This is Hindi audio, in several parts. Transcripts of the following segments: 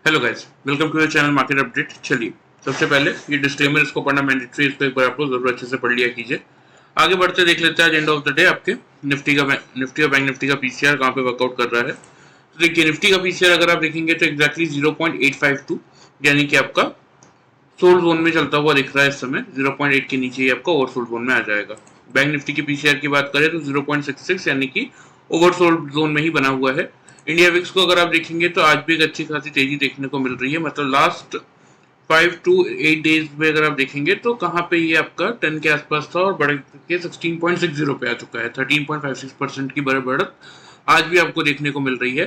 Hello guys, welcome to the channel market update. चलिए, सबसे पहले ये डिस्क्लेमर इसको पढ़ना मैंडेटरी, इसको एक बार आप लोग जरूर अच्छे से पढ़ लिया कीजिए। आगे बढ़ते देख लेते हैं आज एंड ऑफ द डे आपके निफ्टी और बैंक निफ्टी का पीसीआर कहाँ पे वर्कआउट कर रहा है। तो देखिए, निफ्टी का पीसीआर अगर आप देखेंगे तो एक्जैक्टली 0.852 यानी कि आपका सोल्ड जोन में चलता हुआ दिख रहा है इस समय। 0.8 के नीचे ही आपका ओवरसोल्ड जोन में आ जाएगा। बैंक निफ्टी की पीसीआर की बात करें तो 0.66 यानी कि ओवरसोल्ड जोन में ही बना हुआ है। इंडिया विक्स को अगर आप देखेंगे तो आज भी एक अच्छी खासी तेजी देखने को मिल रही है। मतलब लास्ट 5 to 8 डेज में अगर आप देखेंगे तो कहाँ पे ये आपका 10 के आसपास था और बढ़ के 16.60 पे आ चुका है। 13.56% की बढ़त आज भी आपको देखने को मिल रही है।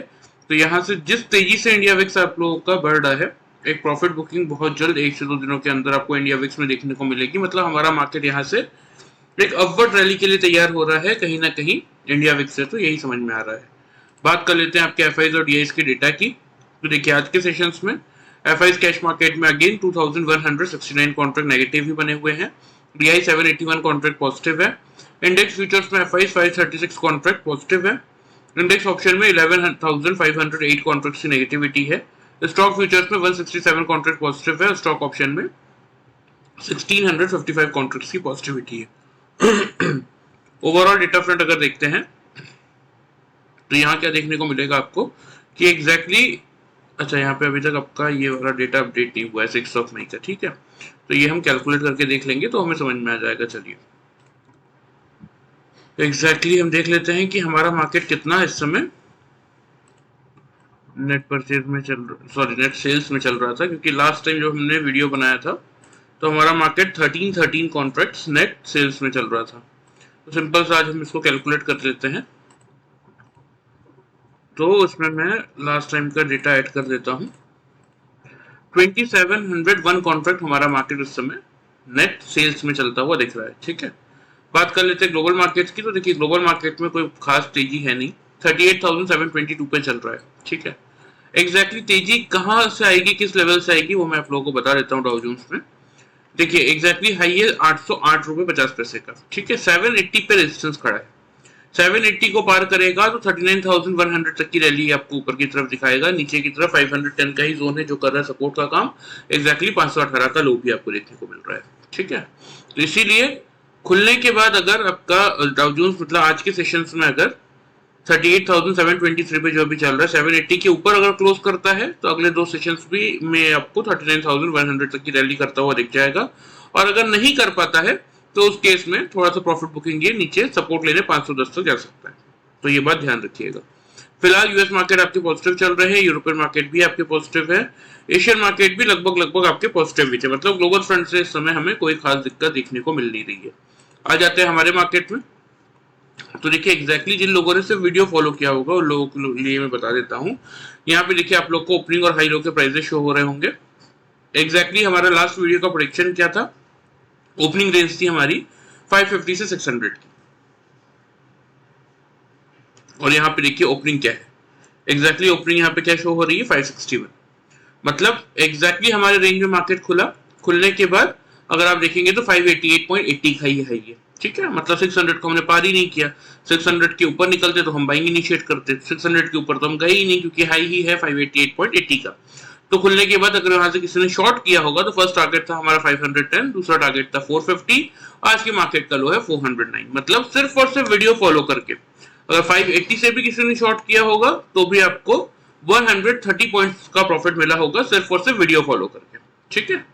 तो यहाँ से जिस तेजी से इंडिया विक्स आप लोगों का बढ़ रहा है, एक प्रॉफिट बुकिंग बहुत जल्द 1 से 2 दिनों के अंदर आपको इंडिया विक्स में देखने को मिलेगी। मतलब हमारा मार्केट यहाँ से एक अपवर्ड रैली के लिए तैयार हो रहा है कहीं ना कहीं इंडिया विक्स से, तो यही समझ में आ रहा है। बात कर लेते हैं आपके एफआईज और डीआईज के डेटा की। तो देखिए, आज के सेशंस में एफआईज कैश मार्केट में अगेन 2169 कॉन्ट्रैक्ट नेगेटिव ही बने हुए हैं। डीआई 781 कॉन्ट्रैक्ट पॉजिटिव है। इंडेक्स फ्यूचर्स में एफआईज 536 कॉन्ट्रैक्ट पॉजिटिव है। इंडेक्स ऑप्शन में 11,508 कॉन्ट्रैक्ट की नेगेटिविटी है। स्टॉक फ्यूचर्स में 167 कॉन्ट्रैक्ट पॉजिटिव है। स्टॉक ऑप्शन में 1655 कॉन्ट्रैक्ट की पॉजिटिविटी है। ओवरऑल डेटा फ्रंट अगर देखते हैं तो यहाँ क्या देखने को मिलेगा आपको कि एग्जैक्टली अच्छा, यहाँ पे अभी तक आपका ये वाला डेटा अपडेट नहीं हुआ है 6 मई का, ठीक है। तो ये हम कैलकुलेट करके देख लेंगे तो हमें समझ में आ जाएगा। चलिए, तो एग्जैक्टली हम देख लेते हैं कि हमारा मार्केट कितना इस समय नेट परचेज में नेट सेल्स में चल रहा था, क्योंकि लास्ट टाइम जो हमने वीडियो बनाया था तो हमारा मार्केट 13 कॉन्ट्रैक्ट्स नेट सेल्स में चल रहा था। तो सिंपल सा आज हम इसको कैलकुलेट कर लेते हैं। तो उसमें मैं लास्ट टाइम का डेटा ऐड कर देता हूं। 2701 कॉन्ट्रैक्ट हमारा मार्केट इस समय नेट सेल्स में चलता हुआ दिख रहा है, ठीक है। बात कर लेते हैं ग्लोबल मार्केट्स की। तो देखिए, ग्लोबल मार्केट में कोई खास तेजी है नहीं, 38,722 पे चल रहा है, ठीक है। एग्जैक्टली तेजी कहां से आएगी, किस लेवल से आएगी, वो मैं आप लोगों को बता देता हूँ। डाउ जोन्स में देखिए, एग्जैक्टली हाई है 808 रुपए 50 पैसे का, ठीक है। 780 पे रेजिस्टेंस खड़ा है। 780 को पार करेगा तो 39,100 तक की रैली आपको ऊपर की तरफ दिखाएगा। नीचे की तरफ 510 का ही जोन है जो कर रहा है सपोर्ट का काम। एग्जैक्टली 518 का लो भी आपको देखने को मिल रहा है, ठीक है। तो इसीलिए खुलने के बाद अगर आपका डाउ जोन्स मतलब आज के सेशंस में अगर 38,723 पे जो अभी चल रहा है 780 के ऊपर अगर क्लोज करता है तो अगले दो सेशंस भी में आपको 39,100 तक की रैली करता हुआ दिख जाएगा। और अगर नहीं कर पाता है तो उस केस में थोड़ा सा प्रॉफिट बुकिंग ये नीचे सपोर्ट लेने 510 तक जा सकता है। तो ये बात ध्यान रखिएगा। फिलहाल यूएस मार्केट आपके पॉजिटिव चल रहे हैं, यूरोपियन मार्केट भी आपके पॉजिटिव है, एशियन मार्केट भी लगभग आपके पॉजिटिव ही थे। मतलब ग्लोबल फ्रंट से इस समय हमें कोई खास दिक्कत देखने को मिल नहीं रही है। आ जाते हैं हमारे मार्केट में। तो देखिए, एग्जैक्टली जिन लोगों ने सिर्फ वीडियो फॉलो किया होगा उन लोगों के लिए मैं बता देता हूँ। यहाँ पे देखिए, आप लोग को ओपनिंग और हाई लो के प्राइसेस शो हो रहे होंगे। एग्जैक्टली हमारा लास्ट वीडियो का प्रेडिक्शन क्या था? ओपनिंग रेंज थी हमारी 550 से 600 की, और यहाँ पे देखिए ओपनिंग क्या है। एग्जैक्टली ओपनिंग यहाँ पे क्या शो हो रही है? 561। मतलब एग्जैक्टली हमारे रेंज में मार्केट खुला। खुलने के बाद अगर आप देखेंगे तो 588.80 का ही है ये, ठीक है। मतलब 600 को हमने पार ही नहीं किया। 600 के ऊपर निकलते तो हम बाइंग इनिशिएट करते, 600 के ऊपर तो हम गए ही नहीं क्योंकि हाई ही है 588.80 का। तो खुलने के बाद अगर वहां से किसी ने शॉर्ट किया होगा तो फर्स्ट टारगेट था हमारा 510, दूसरा टारगेट था 450, आज के मार्केट का लो है 409। मतलब सिर्फ और सिर्फ वीडियो फॉलो करके अगर 580 से भी किसी ने शॉर्ट किया होगा तो भी आपको 130 पॉइंट्स का प्रॉफिट मिला होगा सिर्फ और सिर्फ वीडियो फॉलो करके, ठीक है।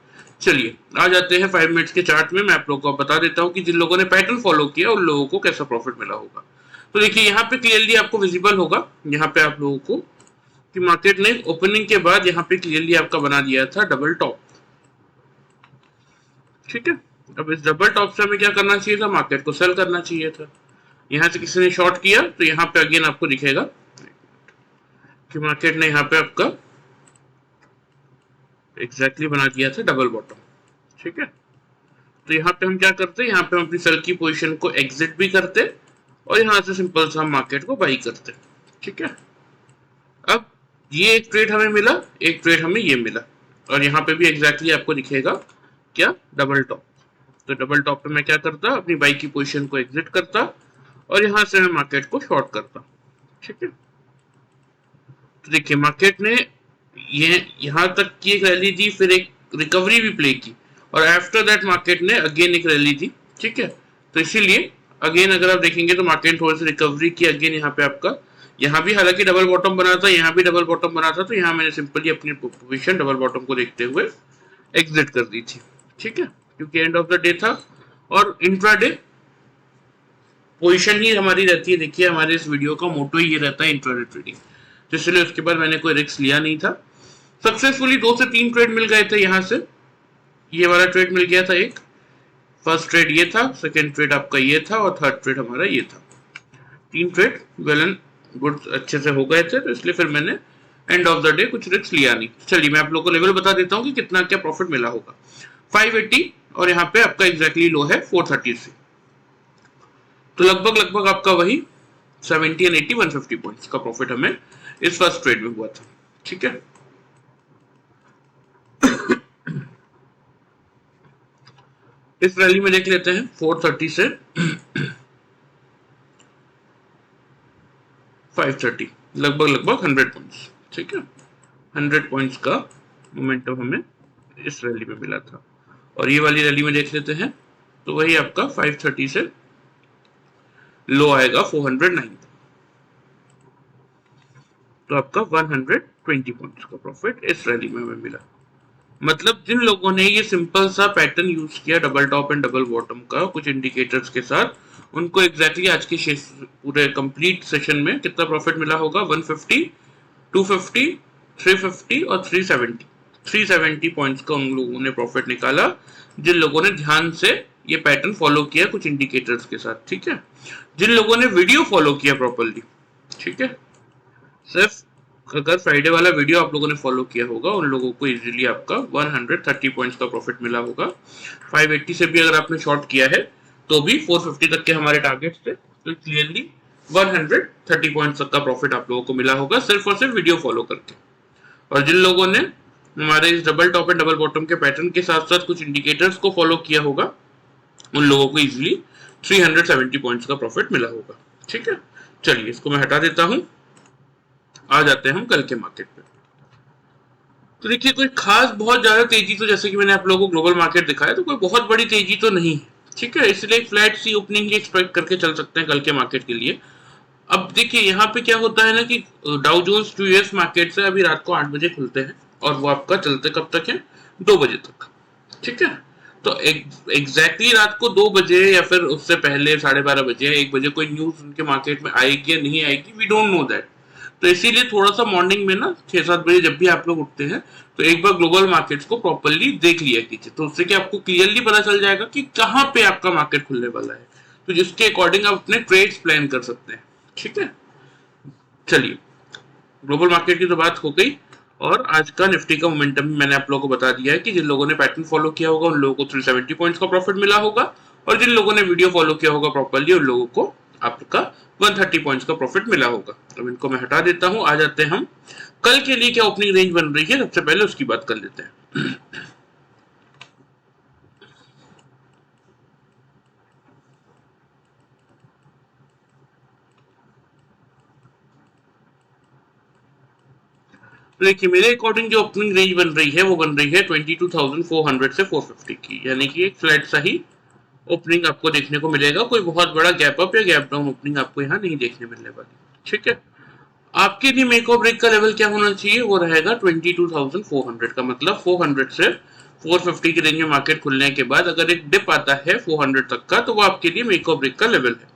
चलिए, आ जाते हैं 5 मिनट्स के चार्ट में। मैं आप लोगों को बता देता हूँ कि जिन लोगों ने पैटर्न फॉलो किया उन लोगों को कैसा प्रॉफिट मिला होगा। तो देखिए, यहाँ पे क्लियरली आपको विजिबल होगा यहाँ पे आप लोगों को कि मार्केट ने ओपनिंग के बाद यहाँ पे क्लियरली आपका बना दिया था डबल टॉप, ठीक है। अब इस डबल टॉप से हमें क्या करना चाहिए था? मार्केट को सेल करना चाहिए था। यहाँ से किसी ने शॉर्ट किया तो यहाँ पे अगेन आपको दिखेगा कि मार्केट ने यहाँ पे आपका एग्जैक्टली बना दिया था डबल बॉटम, ठीक है। तो यहाँ पे हम क्या करते हैं? यहाँ पे हम अपनी सेल की पोजीशन को एग्जिट भी करते और यहाँ से सिंपल सा हम मार्केट को बाई करते, ठीक है। अब ये एक ट्रेड हमें मिला, एक ट्रेड हमें ये मिला, और यहाँ पे भी एग्जैक्टली आपको दिखेगा क्या? Double top. तो डबल टॉप पे मैं क्या करता? अपनी बाई की पोजीशन को एग्जिट करता और यहाँ से मैं मार्केट को शॉर्ट करता, ठीक है। तो देखिए, मार्केट ने ये यहाँ तक की एक रैली थी, फिर एक रिकवरी भी प्ले की और आफ्टर दैट मार्केट ने अगेन एक रैली थी, ठीक है। तो इसीलिए अगेन अगर आप देखेंगे तो मार्केट थोड़ी सी रिकवरी की अगेन यहाँ पे आपका, यहाँ भी हालांकि डबल बॉटम बना था, यहाँ भी डबल बॉटम बना था, तो यहाँ मैंने सिंपली अपनी पोजीशन डबल बॉटम को देखते हुए एग्जिट कर दी थी, ठीक है, क्योंकि एंड ऑफ द डे था और इंट्राडे पोजीशन ही हमारी रहती है। देखिए हमारे इस वीडियो का मोटो ही ये रहता है इंट्राडे ट्रेडिंग, तो इसलिए उसके बाद मैंने कोई रिस्क लिया नहीं था। सक्सेसफुली 2 से 3 ट्रेड मिल गए थे यहाँ से, ये वाला ट्रेड मिल गया था एक, फर्स्ट ट्रेड ये था, सेकंड ट्रेड आपका ये था और थर्ड ट्रेड हमारा ये था। 3 ट्रेड वेल एंड गुड अच्छे से हो गए थे, तो इसलिए फिर मैंने एंड ऑफ द डे कुछ रिस्क लिया नहीं। चलिए मैं आप लोगों को लेवल बता देता हूँ कि कितना क्या प्रॉफिट मिला होगा। 580 और यहाँ पे आपका एग्जैक्टली लो है 430 से, तो लगभग लगभग आपका वही 70 एंड 80 150 पॉइंट्स का प्रॉफिट हमें इस फर्स्ट ट्रेड में हुआ था, ठीक है। इस रैली में देख लेते हैं 430 से 530 लगभग लगभग 100 पॉइंट्स, ठीक है। 100 पॉइंट्स का मोमेंटम हमें इस रैली में मिला था। और ये वाली रैली में देख लेते हैं तो वही आपका 530 से लो आएगा 409, तो आपका 120 पॉइंट्स का प्रॉफिट इस रैली में हमें मिला। मतलब जिन लोगों ने ये सिंपल सा पैटर्न यूज किया double top and double bottom का कुछ इंडिकेटर्स के साथ, उनको एग्जैक्टली आज के पूरे कंप्लीट सेशन में कितना प्रॉफिट मिला होगा, 150, 250, 350 और 370 पॉइंट्स का उन लोगों ने प्रॉफिट निकाला जिन लोगों ने ध्यान से ये पैटर्न फॉलो किया कुछ इंडिकेटर्स के साथ, ठीक है। जिन लोगों ने वीडियो फॉलो किया प्रॉपरली, ठीक है, सिर्फ अगर फ्राइडे वाला वीडियो आप लोगों ने फॉलो किया होगा उन लोगों को इजीली आपका 130 पॉइंट्स का प्रॉफिट मिला होगा। 580 से भी अगर आपने शॉर्ट किया है तो भी 450 तक के हमारे टारगेट्स थे, तो क्लियरली 130 पॉइंट्स तक का प्रॉफिट आप लोगों को मिला होगा सिर्फ और सिर्फ वीडियो फॉलो करके। और जिन लोगों ने हमारे इस double top and double bottom के पैटर्न के साथ साथ कुछ इंडिकेटर्स को फॉलो किया होगा उन लोगों को इजीली 370 पॉइंट्स का प्रॉफिट मिला होगा, ठीक है। चलिए इसको मैं हटा देता हूं, आ जाते हैं हम कल के मार्केट पे। तो देखिए कोई खास बहुत ज्यादा तेजी, तो जैसे कि मैंने आप लोगों को ग्लोबल मार्केट दिखाया, तो कोई बहुत बड़ी तेजी तो नहीं है, ठीक है, इसलिए फ्लैट सी ओपनिंग एक्सपेक्ट करके चल सकते हैं कल के मार्केट के लिए। अब देखिए यहाँ पे क्या होता है ना कि डाउ जोन्स यूएस मार्केट से अभी रात को 8 बजे खुलते हैं और वो आपका चलते कब तक है, 2 बजे तक, ठीक है। तो एग्जैक्टली रात को 2 बजे या फिर उससे पहले 12:30 बजे या 1 बजे कोई न्यूज उनके मार्केट में आएगी या नहीं आएगी, वी डोंट नो दैट। तो इसीलिए थोड़ा सा मॉर्निंग में ना 6-7 बजे जब भी आप लोग उठते हैं तो एक बार ग्लोबल मार्केट्स को प्रॉपरली देख लिया कीजिए, तो उससे कि आपको क्लियरली पता चल जाएगा कि कहाँ पे आपका मार्केट खुलने वाला है, तो जिसके अकॉर्डिंग आप अपने ट्रेड्स प्लान कर सकते हैं, ठीक है। चलिए ग्लोबल मार्केट की तो बात हो गई और आज का निफ्टी का मोमेंटम मैंने आप लोगों को बता दिया है कि जिन लोगों ने पैटर्न फॉलो किया होगा उन लोगों को 370 पॉइंट्स का प्रॉफिट मिला होगा और जिन लोगों ने वीडियो फॉलो किया होगा प्रॉपरली उन लोगों को आपका 130 पॉइंट्स का प्रॉफिट मिला होगा। अब इनको मैं हटा देता हूं, आ जाते हैं हम कल के लिए क्या ओपनिंग रेंज बन रही है, सबसे पहले उसकी बात कर लेते हैं। देखिए मेरे अकॉर्डिंग जो ओपनिंग रेंज बन रही है वो बन रही है 22,400 से 450 की, यानी कि एक फ्लैट सा ही ओपनिंग आपको देखने को मिलेगा, कोई बहुत बड़ा गैप अप या गैप डाउन ओपनिंग आपको यहाँ नहीं देखने मिलने वाली, ठीक है। आपके लिए मेक और ब्रेक का लेवल क्या होना चाहिए, वो रहेगा 22,400 का, मतलब 400 से 450 की रेंज में मार्केट खुलने के बाद अगर एक डिप आता है 400 तक का तो वो आपके लिए मेक और ब्रेक का लेवल है।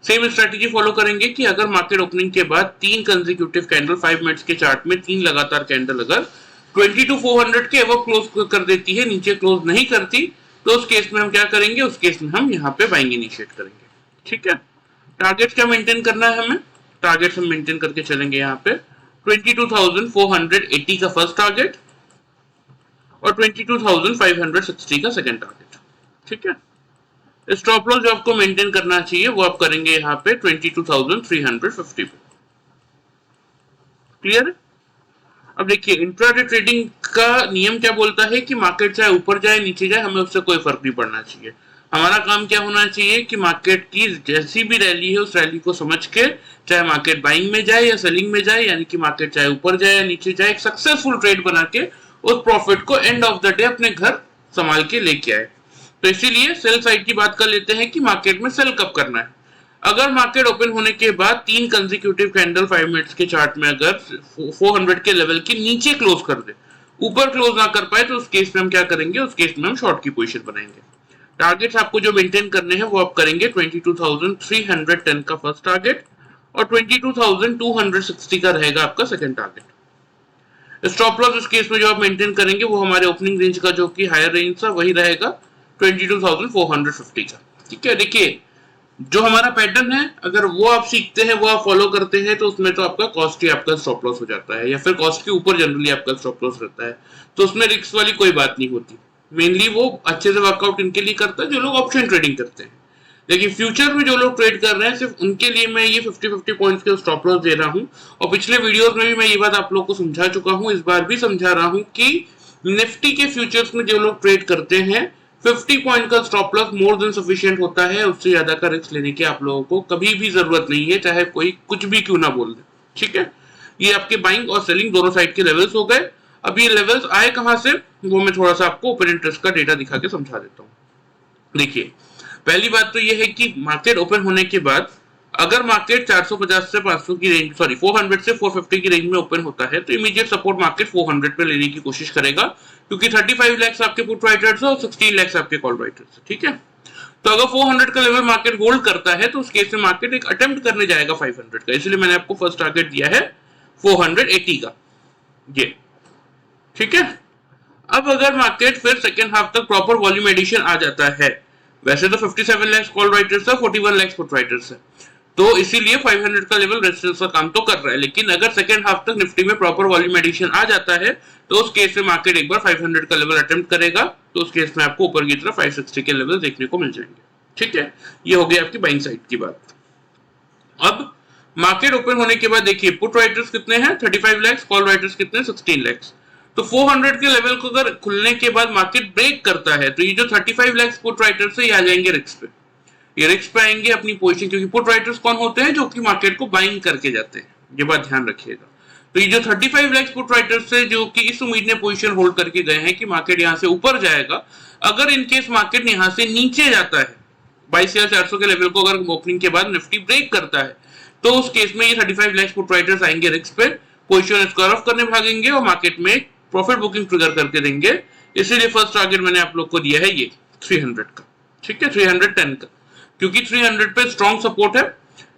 सेम स्ट्रेटेजी फॉलो करेंगे कि अगर मार्केट ओपनिंग के बाद 3 कंसेक्यूटिव कैंडल 5 मिनट्स के चार्ट में 3 लगातार कैंडल अगर 22,400 के अब क्लोज कर देती है, नीचे क्लोज नहीं करती, तो उस केस में हम क्या करेंगे, उस केस में हम यहाँ पे बाइंग इनिशिएट करेंगे, ठीक है। टारगेट क्या मेंटेन करना है हमें, टारगेट हम मेंटेन करके चलेंगे यहाँ पे 22,480 का फर्स्ट टारगेट और 22,560 का सेकंड टारगेट, ठीक है। स्टॉप लॉस जो आपको मेंटेन करना चाहिए वो आप करेंगे यहाँ पे 22,350 पे, क्लियर है। अब देखिए इंट्राडे ट्रेडिंग का नियम क्या बोलता है कि मार्केट चाहे ऊपर जाए नीचे जाए हमें उससे कोई फर्क नहीं पड़ना चाहिए, हमारा काम क्या होना चाहिए कि मार्केट की जैसी भी रैली है उस रैली को समझ के, चाहे मार्केट बाइंग में जाए या सेलिंग में जाए, यानी कि मार्केट चाहे ऊपर जाए या नीचे जाए, एक सक्सेसफुल ट्रेड बना के उस प्रॉफिट को एंड ऑफ द डे अपने घर संभाल के लेके आए। तो इसीलिए सेल साइड की बात कर लेते हैं कि मार्केट में सेल कब करना है। अगर मार्केट ओपन होने के बाद 3 कंसेक्यूटिव कैंडल 5 मिनट्स के चार्ट में अगर 400 के लेवल के नीचे क्लोज कर दे, ऊपर क्लोज ना कर पाए, तो उस केस में हम क्या करेंगे, उस केस में हम शॉर्ट की पोजीशन बनाएंगे। टारगेट्स आपको जो मेंटेन करने हैं वो आप करेंगे 22,310 का फर्स्ट टारगेट और 22,260 का रहेगा आपका सेकंड टारगेट। स्टॉप लॉस इस केस में जो आप मेंटेन करेंगे वो हमारे ओपनिंग रेंज का जो कि हायर रेंज था वही रहेगा 22,450 का। ठीक है, देखिए जो हमारा पैटर्न है अगर वो आप सीखते हैं, वो आप फॉलो करते हैं, तो उसमें तो आपका कॉस्ट ही आपका स्टॉप लॉस हो जाता है, या फिर कॉस्ट के ऊपर जनरली आपका स्टॉप लॉस रहता है, तो उसमें रिस्क वाली कोई बात नहीं होती। मेनली वो अच्छे से वर्कआउट इनके लिए करता है जो लोग ऑप्शन ट्रेडिंग करते हैं। लेकिन फ्यूचर में जो लोग ट्रेड कर रहे हैं सिर्फ उनके लिए मैं ये 50-50 पॉइंट्स के स्टॉप लॉस दे रहा हूँ। और पिछले वीडियोस में भी मैं ये बात आप लोग को समझा चुका हूँ, इस बार भी समझा रहा हूँ कि निफ्टी के फ्यूचर्स में जो लोग ट्रेड करते हैं 50 पॉइंट का stop loss more than sufficient होता है। उससे ज्यादा का रिस्क लेने की आप लोगों को कभी भी जरूरत नहीं है, चाहे कोई कुछ भी क्यों ना बोल दे। ठीक है, ये आपके बाइंग और सेलिंग दोनों साइड के लेवल्स हो गए। अब ये लेवल्स आए कहां से, वो मैं थोड़ा सा आपको ओपन इंटरेस्ट का डेटा दिखा के समझा देता हूँ। देखिए, पहली बात तो ये है कि मार्केट ओपन होने के बाद अगर मार्केट 450 से 500 की रेंज, 400 से 450 की रेंज में ओपन होता है, तो इमीडिएट सपोर्ट मार्केट 400 पे लेने की कोशिश करेगा, क्योंकि 35 लाख आपके पुट राइटर्स है और 16 लाख आपके कॉल राइटर्स है। ठीक है, तो अगर 400 का लेवल मार्केट होल्ड करता है तो उस केस में मार्केट एक अटेम्प्ट करने जाएगा 500 का, इसलिए मैंने आपको फर्स्ट टारगेट दिया है 480 का ये। ठीक है, अब अगर मार्केट फिर सेकेंड हाफ तक प्रॉपर वॉल्यूम एडिशन आ जाता है, वैसे तो 57 लाख कॉल राइटर्स है, 41 लाख पुट राइटर्स है, तो इसीलिए 500 का लेवल रेजिस्टेंस का काम तो कर रहा है। लेकिन अगर सेकेंड हाफ तक निफ्टी में प्रॉपर वॉल्यूम एडिशन आ जाता है तो उस केस में मार्केट एक बार 500 का लेवल अटेम्प्ट करेगा, तो उस केस में आपको ऊपर की तरफ 560 के लेवल देखने को मिल जाएंगे। ठीक है, ये हो गई आपकी बाइंग साइड की बात। अब मार्केट ओपन होने के बाद देखिए पुट राइटर्स कितने हैं, 35 लाख, कॉल राइटर्स कितने, 16 लाख। तो 400 के लेवल को अगर खुलने के बाद मार्केट ब्रेक करता है तो ये जो 35 लाख पुट राइटर्स है ये आ जाएंगे रिस्क पे, ये रिस्क पे आएंगे अपनी पोजीशन, क्योंकि पुट राइटर्स कौन होते हैं, जो कि मार्केट को बाइंग करके जाते हैं, ये बात ध्यान रखिएगा। तो ये जो 35 लाख पुट राइटर्स है जो कि इस उम्मीद में पोजीशन होल्ड करके गए हैं कि मार्केट यहां से ऊपर जाएगा, अगर इनकेस मार्केट यहां से नीचे जाता है 22,400 के लेवल को अगर ओपनिंग के बाद निफ्टी ब्रेक करता है, तो उस केस में ये 35 लाख पुट राइटर्स आएंगे रिस्क पे, पोजीशन स्क्वायर ऑफ करने भागेंगे और मार्केट में प्रॉफिट बुकिंग ट्रिगर करके देंगे। इसीलिए फर्स्ट टारगेट मैंने आप लोग को दिया है ये 300 का। ठीक है, 310 का, क्योंकि 300 पे स्ट्रॉन्ग सपोर्ट है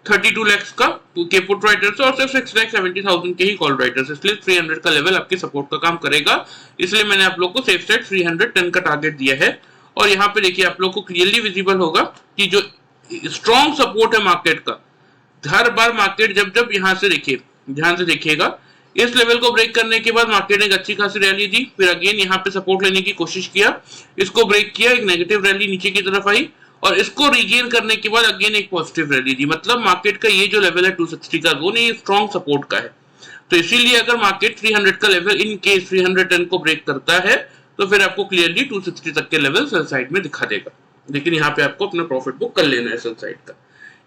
32 लाख का के पुट राइटर्स और सिर्फ 6,70,000 के ही कॉल राइटर्स, इसलिए 300 का लेवल आपके सपोर्ट का काम करेगा। इसलिए मैंने आप लोग को सेफ साइड 310 का टारगेट दिया है। और यहाँ पे देखिए आप लोग को क्लियरली विजिबल होगा कि जो स्ट्रॉन्ग सपोर्ट है मार्केट का, हर बार मार्केट जब जब यहाँ से देखिए, ध्यान से देखिएगा, इस लेवल को ब्रेक करने के बाद मार्केट ने एक अच्छी खासी रैली दी, फिर अगेन यहाँ पे सपोर्ट लेने की कोशिश किया, इसको ब्रेक किया, एक नेगेटिव रैली नीचे की तरफ आई और इसको रिगेन करने के बाद अगेन एक पॉजिटिव रैली दी। मतलब मार्केट का ये जो लेवल है 260 का जोन, ये स्ट्रॉन्ग सपोर्ट का है। तो इसीलिए अगर मार्केट 300 का लेवल इन केस 310 को ब्रेक करता है तो फिर आपको क्लियरली 260 तक के लेवल सेल साइड में दिखा देगा, लेकिन यहाँ पे आपको अपना प्रॉफिट बुक कर लेना है सेल साइड का।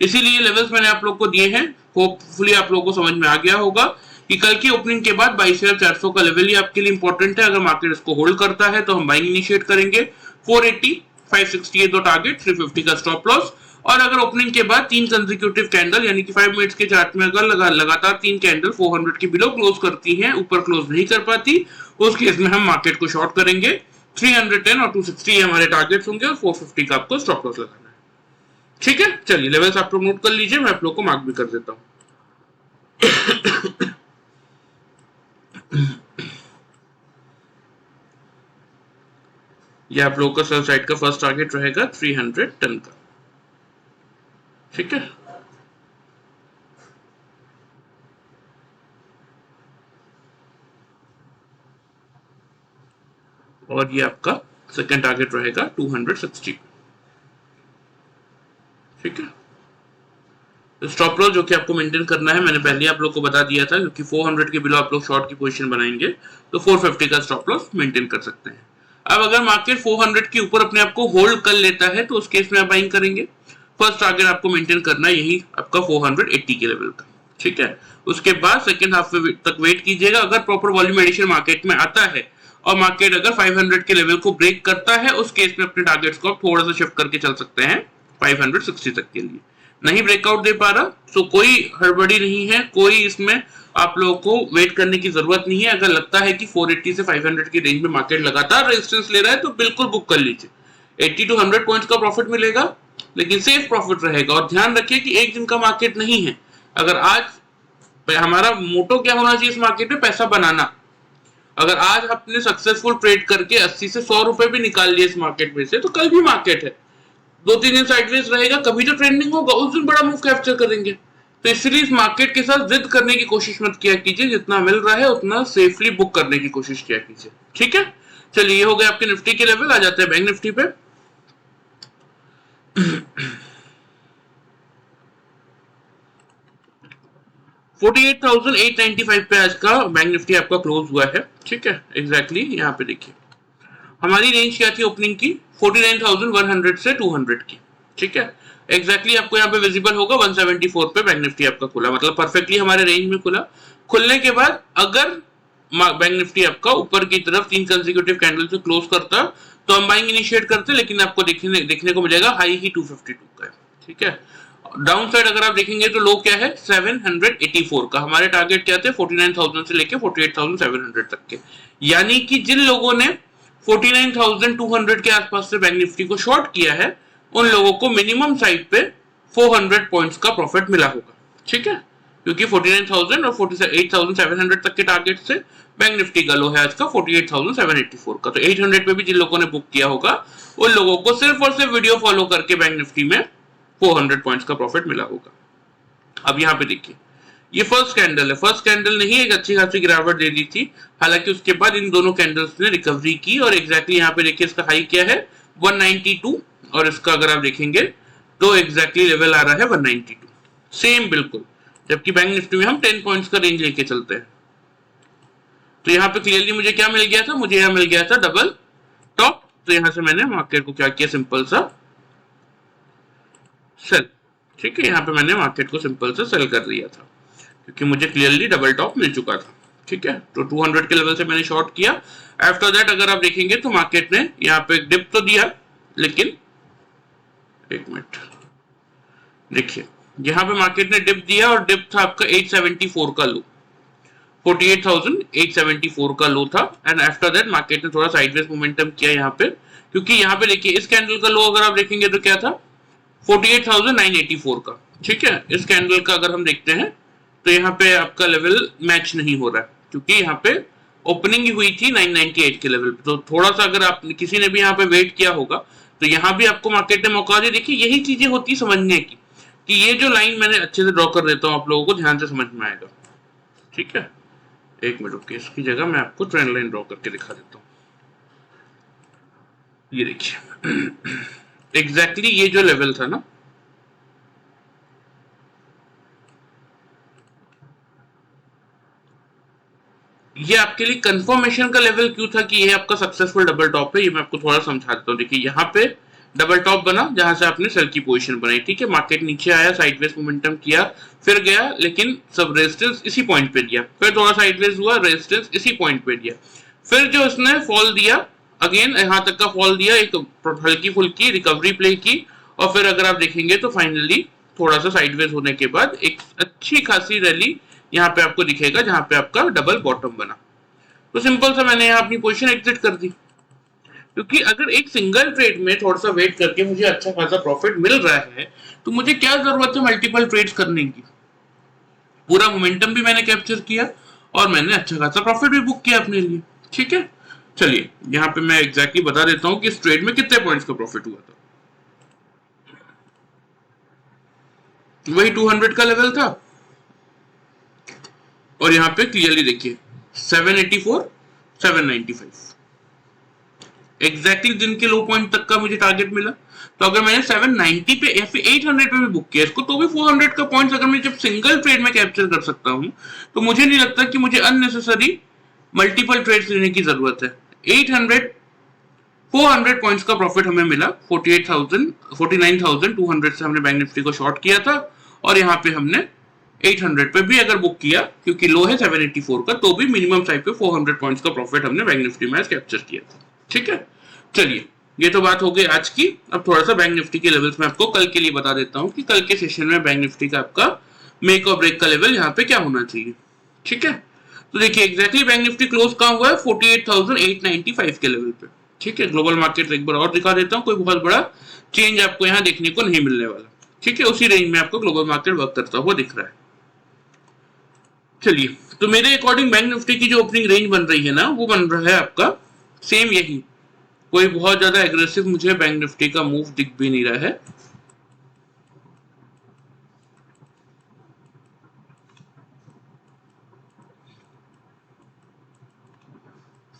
इसीलिए लेवल्स मैंने आप लोग को दिए हैं, होपफुली आप लोगों को समझ में आ गया होगा कि कल की ओपनिंग के बाद 22,400 का लेवल ही आपके लिए इंपॉर्टेंट है। अगर मार्केट इसको होल्ड करता है तो हम बाइंग इनिशिएट करेंगे, 480, 568 दो टारगेट, 350 का स्टॉप लॉस। और अगर ओपनिंग के बाद 3 कंसेक्यूटिव कैंडल यानी कि 5 मिनट्स के चार्ट में अगर लगातार 3 कैंडल 400 के बिलो क्लोज करती हैं, ऊपर क्लोज नहीं कर पाती, उस केस में हम मार्केट को शॉर्ट करेंगे। 310 और 260 हमारे टारगेट्स होंगे और 450 का आपको स्टॉप लॉस लगाना है। ठीक है, चलिए लेवल्स आप लोग नोट कर लीजिए, मैं आप लोग को मार्क भी कर देता हूं। ये आप लोगों का सेल साइड का फर्स्ट टारगेट रहेगा 310 का। ठीक है, और ये आपका सेकंड टारगेट रहेगा 260। ठीक है, स्टॉप लॉस जो कि आपको मेंटेन करना है मैंने पहले आप लोग को बता दिया था, क्योंकि 400 के बिलो आप लोग शॉर्ट की पोजीशन बनाएंगे तो 450 का स्टॉप लॉस मेंटेन कर सकते हैं। अब अगर मार्केट 400 के ऊपर अपने आप को होल्ड कर लेता है तो उस केस में आप बाइंग करेंगे। फर्स्ट टारगेट आपको मेंटेन करना है यही आपका 480 के लेवल का, ठीक है। उसके बाद सेकंड हाफ तक वेट कीजिएगा। अगर प्रॉपर वॉल्यूम एडिशन मार्केट में आता है और मार्केट अगर 500 के लेवल को ब्रेक करता है, उस केस में अपने टारगेट्स को आप थोड़ा सा शिफ्ट करके चल सकते हैं 560 तक के लिए। नहीं ब्रेकआउट दे पा रहा तो कोई हड़बड़ी नहीं है, कोई इसमें आप लोगों को वेट करने की जरूरत नहीं है। अगर लगता है कि 480 से 500 की रेंज में मार्केट लगातार रेजिस्टेंस ले रहा है तो बिल्कुल बुक कर लीजिए। 80 to 100 पॉइंट्स का प्रॉफिट मिलेगा, लेकिन सेफ प्रॉफिट रहेगा। और ध्यान रखिए कि एक दिन का मार्केट नहीं है। अगर आज हमारा मोटो क्या होना चाहिए इस मार्केट में, पैसा बनाना। अगर आज आपने सक्सेसफुल ट्रेड करके 80 से 100 रुपए भी निकाल लिए इस मार्केट में से, तो कल भी मार्केट है, 2-3 दिन साइडवेज रहेगा, कभी तो ट्रेंडिंग होगा, उस दिन बड़ा मूव कैप्चर करेंगे। तो इसलिए इस मार्केट के साथ जिद करने की कोशिश मत किया कीजिए, जितना मिल रहा है उतना सेफली बुक करने की कोशिश किया कीजिए, ठीक है। चलिए ये हो गया आपके निफ्टी के लेवल। आ जाते हैं बैंक निफ्टी पे। 48,895 पे आज का बैंक निफ्टी आपका क्लोज हुआ है, ठीक है। एग्जैक्टली यहाँ पे देखिए हमारी रेंज क्या थी ओपनिंग की, 49,100 से 200 की, ठीक है। एग्जैक्टली आपको यहाँ पे विजिबल होगा 174 पे बैंक निफ्टी आपका खुला, मतलब परफेक्टली हमारे रेंज में खुला। खुलने के बाद अगर बैंक निफ्टी आपका ऊपर की तरफ 3 कंसेक्यूटिव कैंडल से क्लोज करता तो हम बाइंग इनिशिएट करते, लेकिन आपको देखने को मिलेगा हाई ही 252 का है, ठीक है। डाउन साइड अगर आप देखेंगे तो लो क्या है 784 का। हमारे टारगेट क्या थे 49,000 से लेके 48,700 तक के। यानी कि जिन लोगों ने 49,200 के आसपास से बैंक निफ्टी को शॉर्ट किया है, उन लोगों को मिनिमम साइड पे 400 पॉइंट्स का प्रॉफिट मिला होगा, ठीक है। क्योंकि 49,000 और 48,700 तक के टारगेट से बैंक निफ्टी का लो है आज का 48,784 का। तो 800 पे भी जिन लोगों ने बुक किया होगा उन लोगों को सिर्फ और सिर्फ वीडियो फॉलो करके बैंक निफ्टी में 400 पॉइंट्स का प्रॉफिट मिला होगा। अब यहाँ पे देखिए ये फर्स्ट कैंडल है, फर्स्ट कैंडल ने ही एक अच्छी खासी गिरावट दे दी थी। हालांकि उसके बाद इन दोनों कैंडल्स ने रिकवरी की और एग्जैक्टली यहाँ पे देखिए इसका हाई क्या है 192 और इसका अगर आप देखेंगे तो एग्जैक्टली लेवल आ रहा है 192, सेम बिल्कुल। जबकि बैंक निफ्टी में हम 10 पॉइंट्स का रेंज लेके चलते हैं। तो यहाँ पे क्लियरली मुझे क्या मिल गया था, मुझे यहाँ मिल गया था डबल टॉप। तो यहाँ से मैंने मार्केट को क्या किया, सिंपल सा सेल, ठीक है। यहाँ पे मैंने मार्केट को सिंपल से सेल कर लिया था क्योंकि मुझे क्लियरली डबल टॉप मिल चुका था, ठीक है। तो 200 के लेवल से मैंने शॉर्ट किया। आफ्टर दैट अगर आप देखेंगे तो मार्केट ने यहाँ पे एक डिप तो दिया, लेकिन एक मिनट देखिए यहाँ पे मार्केट ने डिप दिया और डिप था आपका 874 का लो, 48,874 का लो था। एंड आफ्टर दैट मार्केट ने थोड़ा साइडवेज मोमेंटम किया यहाँ पे, क्योंकि यहाँ पे देखिए इस कैंडल का लो अगर आप देखेंगे तो क्या था 48,984 का, ठीक है। इस कैंडल का अगर हम देखते हैं तो यहाँ पे आपका लेवल मैच नहीं हो रहा है, क्योंकि यहाँ पे ओपनिंग हुई थी 998 के लेवल पे। तो थोड़ा सा अगर आप किसी ने भी यहाँ पे वेट किया होगा तो यहाँ भी आपको मार्केट ने मौका दी। देखिए यही चीजें होती समझने की, कि ये जो लाइन मैंने अच्छे से ड्रॉ कर देता हूँ आप लोगों को ध्यान से समझ में आएगा, ठीक है। एक मिनट रुकिए, इसकी जगह मैं आपको ट्रेंड लाइन ड्रॉ करके दिखा देता हूँ। ये देखिए एग्जैक्टली ये जो लेवल था ना, ये आपके लिए कंफर्मेशन का लेवल क्यों था कि ये आपका सक्सेसफुल डबल टॉप है, ये मैं आपको थोड़ा समझा देता हूँ। देखिए यहाँ पे डबल टॉप बना जहां से आपने सेल की पोजीशन बनाई, ठीक है। मार्केट नीचे आया, साइडवेज मोमेंटम किया, फिर गया, लेकिन सब रेजिस्टेंस इसी पॉइंट पे दिया। फिर थोड़ा साइडवेज हुआ, रेजिस्टेंस इसी पॉइंट पे दिया। फिर जो उसने फॉल दिया, अगेन यहां तक का फॉल दिया, एक हल्की फुल्की रिकवरी प्ले की, और फिर अगर आप देखेंगे तो फाइनली थोड़ा सा साइडवेज होने के बाद एक अच्छी खासी रैली यहाँ पे आपको दिखेगा जहां पे आपका डबल बॉटम बना। तो सिंपल सा मैंने यहाँ अपनी पोजीशन एग्जिट कर दी, क्योंकि अगर एक सिंगल ट्रेड में थोड़ा सा वेट करके मुझे अच्छा खासा प्रॉफिट मिल रहा है तो मुझे क्या जरूरत है मल्टीपल ट्रेड्स करने की। पूरा मोमेंटम भी मैंने कैप्चर किया और मैंने अच्छा खासा प्रॉफिट भी बुक किया अपने लिए, ठीक है। चलिए यहाँ पे मैं एग्जैक्टली बता देता हूँ कि इस ट्रेड में कितने पॉइंट्स का प्रॉफिट हुआ था। वही 200 का लेवल था और यहाँ पे क्लियरली देखिए 784, 795 एग्जैक्टली दिन के लो पॉइंट तक का मुझे टारगेट मिला। तो अगर मैंने 790 पे या फिर 800 पे भी बुक किया इसको, तो भी 400 का पॉइंट्स अगर मैं जब सिंगल ट्रेड में कैप्चर कर सकता हूं, तो मुझे नहीं लगता कि मुझे अननेसेसरी मल्टीपल ट्रेड्स लेने की जरूरत है। 800 400 पॉइंट्स का प्रॉफिट हमें मिला। 49,200 से हमने बैंक निफ्टी को शॉर्ट किया था और यहाँ पे हमने 800 पे भी अगर बुक किया, क्योंकि लो है 784 का, तो भी मिनिमम साइड पे 400 पॉइंट्स का प्रॉफिट हमने बैंक निफ्टी में कैप्चर किया था। ठीक है, चलिए ये तो बात हो गई आज की। अब थोड़ा सा बैंक निफ्टी के लेवल्स में आपको कल के लिए बता देता हूँ कि कल के सेशन में बैंक निफ्टी का आपका मेक और ब्रेक का लेवल यहाँ पे क्या होना चाहिए। ठीक है, तो देखिए एग्जैक्टली बैंक निफ्टी क्लोज कहाँ हुआ है, 48,895 के लेवल पे। ठीक है, ग्लोबल मार्केट एक बार और दिखा देता हूँ, कोई बहुत बड़ा चेंज आपको यहाँ देखने को नहीं मिलने वाला। ठीक है, उसी रेंज में आपको ग्लोबल मार्केट वर्क करता हुआ दिख रहा है। चलिए, तो मेरे अकॉर्डिंग बैंक निफ्टी की जो ओपनिंग रेंज बन रही है ना, वो बन रहा है आपका सेम यही। कोई बहुत ज्यादा एग्रेसिव मुझे बैंक निफ्टी का मूव दिख भी नहीं रहा है।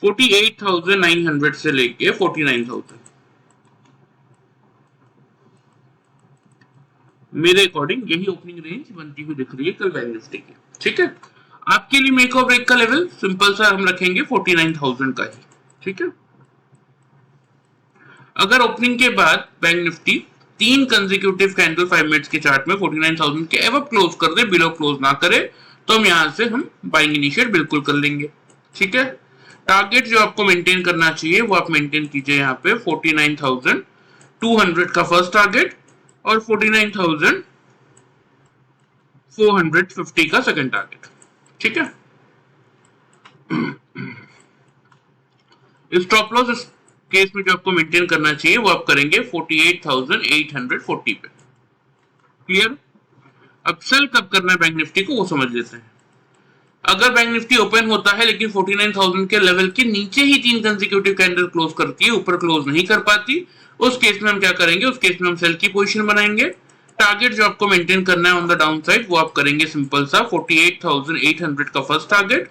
$48,900 से लेके 49,000 मेरे अकॉर्डिंग यही ओपनिंग रेंज बनती हुई दिख रही है कल बैंक निफ्टी की। ठीक है, आपके लिए मेक और ब्रेक का लेवल सिंपल सा हम रखेंगे 49,000 का ही। ठीक है, अगर ओपनिंग के बाद bank Nifty 3 consecutive candle 5 minutes के चार्ट में 49,000 के एवं क्लोज कर दे, बिलो क्लोज ना करे, तो हम यहां से हम बाइंग इनिशिएट बिल्कुल कर लेंगे। ठीक है, टारगेट जो आपको मेंटेन करना चाहिए वो आप मेंटेन कीजिए यहाँ पे 49,200 का फर्स्ट टारगेट और 49,450 का सेकंड टारगेट। ठीक है, स्टॉप लॉस इस केस में जो आपको मेंटेन करना चाहिए वो आप करेंगे 48,840 पे। क्लियर? अब सेल कब करना है बैंक निफ्टी को वो समझ लेते हैं। अगर बैंक निफ्टी ओपन होता है लेकिन 49,000 के लेवल के नीचे ही 3 कंसेक्यूटिव कैंडल क्लोज करती है, ऊपर क्लोज नहीं कर पाती, उस केस में हम क्या करेंगे, उस केस में हम सेल की पोजीशन बनाएंगे। टारगेट जो आपको मेंटेन करना है ऑन द डाउन साइड वो आप करेंगे सिंपल सा 48,800 का फर्स्ट टारगेट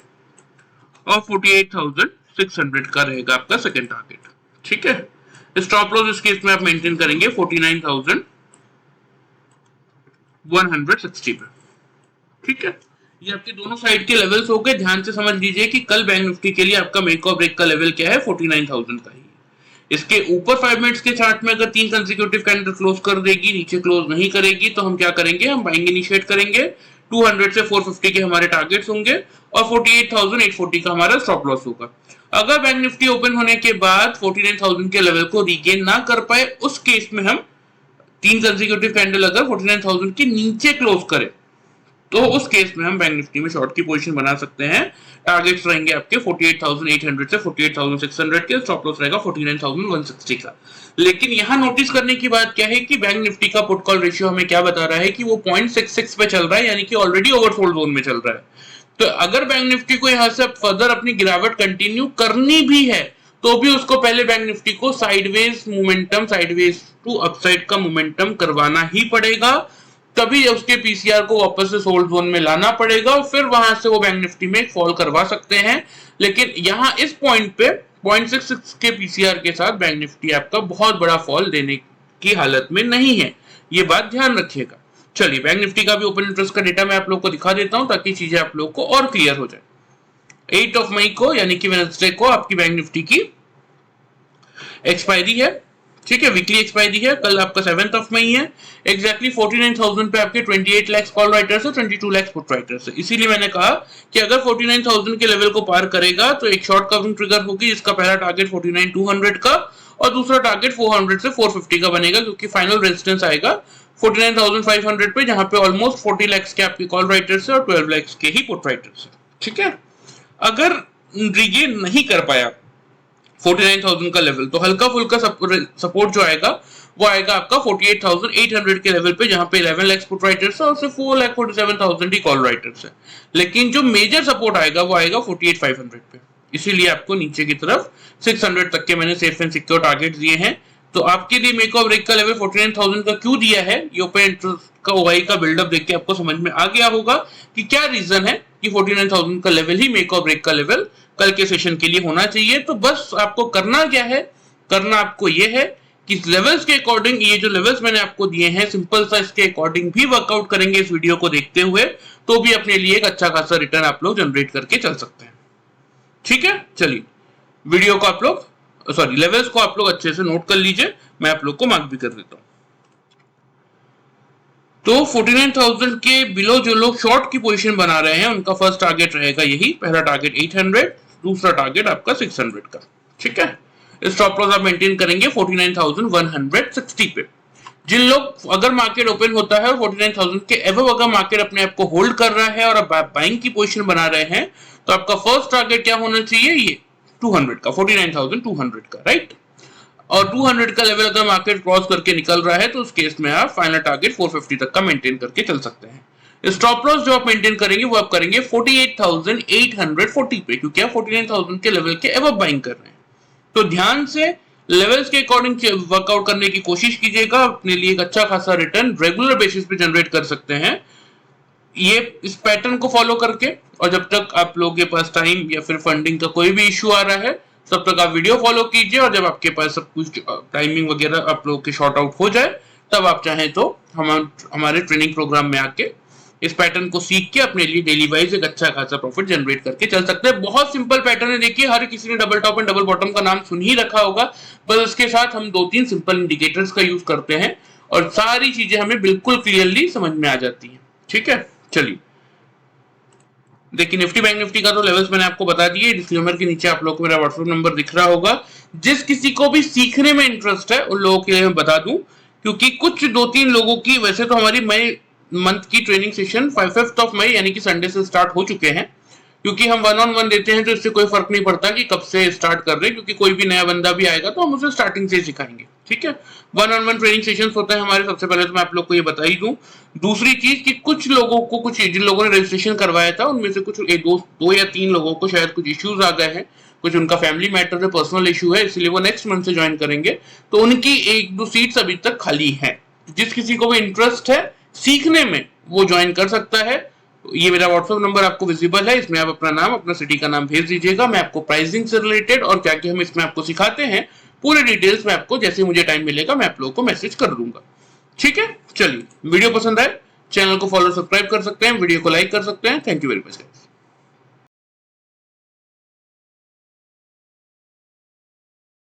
और 48,600 का रहेगा आपका सेकंड टारगेट। ठीक है, स्टॉप लॉस इस केस में आप मेंटेन करेंगे 49,160 पे। ठीक है, ये आपके दोनों साइड के लेवल्स हो गए। ध्यान से समझ लीजिए कि कल बैंक निफ्टी के लिए आपका मेक और ब्रेक का लेवल क्या है, 49,000 का ही। इसके ऊपर 5 मिनट्स के चार्ट में अगर 3 कंसेक्यूटिव कैंडल क्लोज कर देगी, नीचे क्लोज नहीं करेगी, तो हम क्या करेंगे, हम बाइंग इनिशिएट करेंगे। 200 से 450 के हमारे टारगेट्स होंगे और 48,840 का हमारा स्टॉप लॉस होगा। अगर बैंक निफ्टी ओपन होने के बाद 49,000 के लेवल को रीगेन ना कर पाए, उस केस में हम 3 कंसेक्यूटिव कैंडल अगर 49,000 के नीचे क्लोज करें, तो उस केस में हम बैंक निफ्टी में शॉर्ट की पोजीशन बना सकते हैं। टारगेट्स रहेंगे आपके 48,800 से 48,600 के, स्टॉप लॉस रहेगा 49,160 का। लेकिन यहाँ नोटिस करने की बात क्या है कि बैंक निफ्टी का पुट कॉल रेशियो हमें क्या बता रहा है कि वो 0.66 पे चल रहा है, यानी कि ऑलरेडी ओवरसोल्ड जोन में चल रहा है। तो अगर बैंक निफ्टी को यहाँ से फर्दर अपनी गिरावट कंटिन्यू करनी भी है, तो भी उसको पहले बैंक निफ्टी को sideways momentum, sideways to upside का मोमेंटम करवाना ही पड़ेगा। तभी उसके पीसीआर को वापस से सोल्ड जोन में लाना पड़ेगा और फिर वहां से वो बैंक निफ्टी में फॉल करवा सकते हैं। लेकिन यहाँ इस पॉइंट पे 0.66 के पीसीआर के साथ बैंक निफ्टी आपका बहुत बड़ा फॉल देने की हालत में नहीं है, ये बात ध्यान रखिएगा। चलिए, बैंक निफ्टी का भी ओपन इंटरेस्ट का डेटा मैं आप लोग को दिखा देता हूं ताकि चीजें आप लोग को और क्लियर हो जाए। 8 मई को यानी कि वेडनेसडे को आपकी बैंक निफ्टी की एक्सपायरी है। ठीक है, वीकली एक्सपायरी है। कल आपका 7 मई है। एग्जैक्टली 49,000 पे आपके 28 लाख कॉल राइटर्स है, 22 लाख पुट राइटर्स है। इसीलिए मैंने कहा कि अगर 49,000 के लेवल को पार करेगा तो एक शॉर्ट कवरिंग ट्रिगर होगी, जिसका पहला टारगेट 49,200 का और दूसरा टारगेट 400 से 450 का बनेगा, क्योंकि फाइनल रेजिस्टेंस आएगा 49,500 पे, जहां पे ऑलमोस्ट 40 लाख के आपके कॉल राइटर्स है और 12 लाख के ही पुट राइटर्स है। ठीक है, अगर रिगेन नहीं कर पाया 49,000 का लेवल, तो हल्का फुल्का सपोर्ट जो आएगा वो आएगा आपका 48,800 के लेवल पे, जहां पे 11 लाख पुट राइटर्स है और सिर्फ 4,47,000 ही कॉल राइटर्स है। लेकिन जो मेजर सपोर्ट आएगा वो आएगा 48,500 पे। इसीलिए आपको नीचे की तरफ 600 तक के मैंने सेफ एंड सिक्योर टारगेट दिए हैं। तो आपके लिए मेक और ब्रेक का लेवल 49,000 का क्यों दिया है, ये ओपन इंटरेस्ट का ओआई का बिल्डअप देख के आपको समझ में आ गया होगा कि क्या रीजन है कि 49,000 का लेवल ही मेक और ब्रेक का लेवल कल के सेशन के लिए होना चाहिए। तो बस आपको करना क्या है, करना आपको ये है कि लेवल्स के अकॉर्डिंग, ये जो लेवल्स मैंने आपको दिए हैं सिंपल सा, इसके अकॉर्डिंग भी वर्कआउट करेंगे इस वीडियो को देखते हुए, तो भी अपने लिए एक अच्छा खासा रिटर्न आप लोग जनरेट करके चल सकते हैं। ठीक है, चलिए वीडियो को आप लोग सॉरी लेवल्स को आप लोग अच्छे से नोट कर लीजिए, मैं आप लोग को मार्क भी कर देता हूं। तो 49,000 के बिलो जो लोग शॉर्ट की पोजीशन बना रहे हैं उनका फर्स्ट टारगेट रहेगा यही, पहला टारगेट 800, दूसरा टारगेट आपका 600 का, ठीक है। स्टॉप लॉस आप मेंटेन करेंगे 49,160 पे। जिन लोग अगर मार्केट ओपन होता है और 49,000 के एबव अगर मार्केट अपने आप को होल्ड कर रहा है और आप बाइंग की पोजीशन बना रहे हैं तो आपका फर्स्ट टारगेट क्या होना चाहिए, ये 200 का, 49,200 का, राइट। और 200 का लेवल अगर मार्केट क्रॉस करके निकल रहा है तो उस केस में आप फाइनल टारगेट 450 तक का मेंटेन करके चल सकते हैं। स्टॉप लॉस जो आप मेंटेन करेंगे वो आप करेंगे 48,840 पे, क्योंकि आप 49,000 के लेवल के एबव बाइंग कर रहे हैं। तो ध्यान से लेवल्स के अकॉर्डिंग वर्कआउट करने की कोशिश कीजिएगा, अपने लिए एक अच्छा खासा रिटर्न रेगुलर बेसिस पे जनरेट कर सकते हैं ये इस पैटर्न को फॉलो करके। और जब तक आप लोगों के पास टाइम या फिर फंडिंग का कोई भी इश्यू आ रहा है तब तक आप वीडियो फॉलो कीजिए, और जब आपके पास सब कुछ टाइमिंग वगैरह आप लोगों के शॉर्ट आउट हो जाए तब आप चाहें तो हमारे ट्रेनिंग प्रोग्राम में आके इस पैटर्न को सीख के अपने लिए डेली वाइज एक अच्छा खासा प्रॉफिट जनरेट करके चल सकते हैं। बहुत सिंपल पैटर्न है, देखिए हर किसी ने double top and double bottom का नाम सुन ही रखा होगा, बस उसके साथ हम 2-3 सिंपल इंडिकेटर्स का यूज करते हैं और सारी चीजें हमें बिल्कुल क्लियरली समझ में आ जाती है, ठीक है। चलिए देखिए निफ्टी बैंक निफ्टी का तो लेवल्स मैंने आपको बता दिए, डिस्क्लेमर के नीचे आप लोगों को मेरा व्हाट्सएप नंबर दिख रहा होगा। जिस किसी को भी सीखने में इंटरेस्ट है उन लोगों के लिए मैं बता दूं, क्योंकि कुछ 2-3 लोगों की, वैसे तो हमारी मई मंथ की training session 5th of May यानी कि संडे से स्टार्ट हो चुके हैं, क्योंकि हम 1-on-1 देते हैं तो इससे कोई फर्क नहीं पड़ता कि कब से स्टार्ट कर रहे हैं, क्योंकि कोई भी नया बंदा भी आएगा तो हम उसे स्टार्टिंग से सिखाएंगे, ठीक है। 1-on-1 ट्रेनिंग सेशंस होते हैं हमारे, सबसे पहले तो मैं आप लोग को ये बता ही दूं। दूसरी चीज कि कुछ लोगों को, कुछ जिन लोगों ने रजिस्ट्रेशन करवाया था उनमें से कुछ 2 या 3 लोगों को शायद कुछ इश्यूज आ गए हैं, कुछ उनका फैमिली मैटर है, पर्सनल इशू है, इसलिए वो नेक्स्ट मंथ से ज्वाइन करेंगे, तो उनकी 1-2 सीट्स अभी तक खाली हैं। जिस किसी को भी इंटरेस्ट है सीखने में वो ज्वाइन कर सकता है। ये मेरा व्हाट्सएप नंबर आपको विजिबल है, इसमें आप अपना नाम, अपना सिटी का नाम भेज दीजिएगा। मैं आपको प्राइसिंग से रिलेटेड और क्या क्या हम इसमें आपको सिखाते हैं पूरे डिटेल्स में आपको जैसे मुझे टाइम मिलेगा मैं आप लोगों को मैसेज कर दूंगा, ठीक है। चलिए वीडियो पसंद आए चैनल को फॉलो सब्सक्राइब कर सकते हैं, वीडियो को लाइक कर सकते हैं। Thank you very much.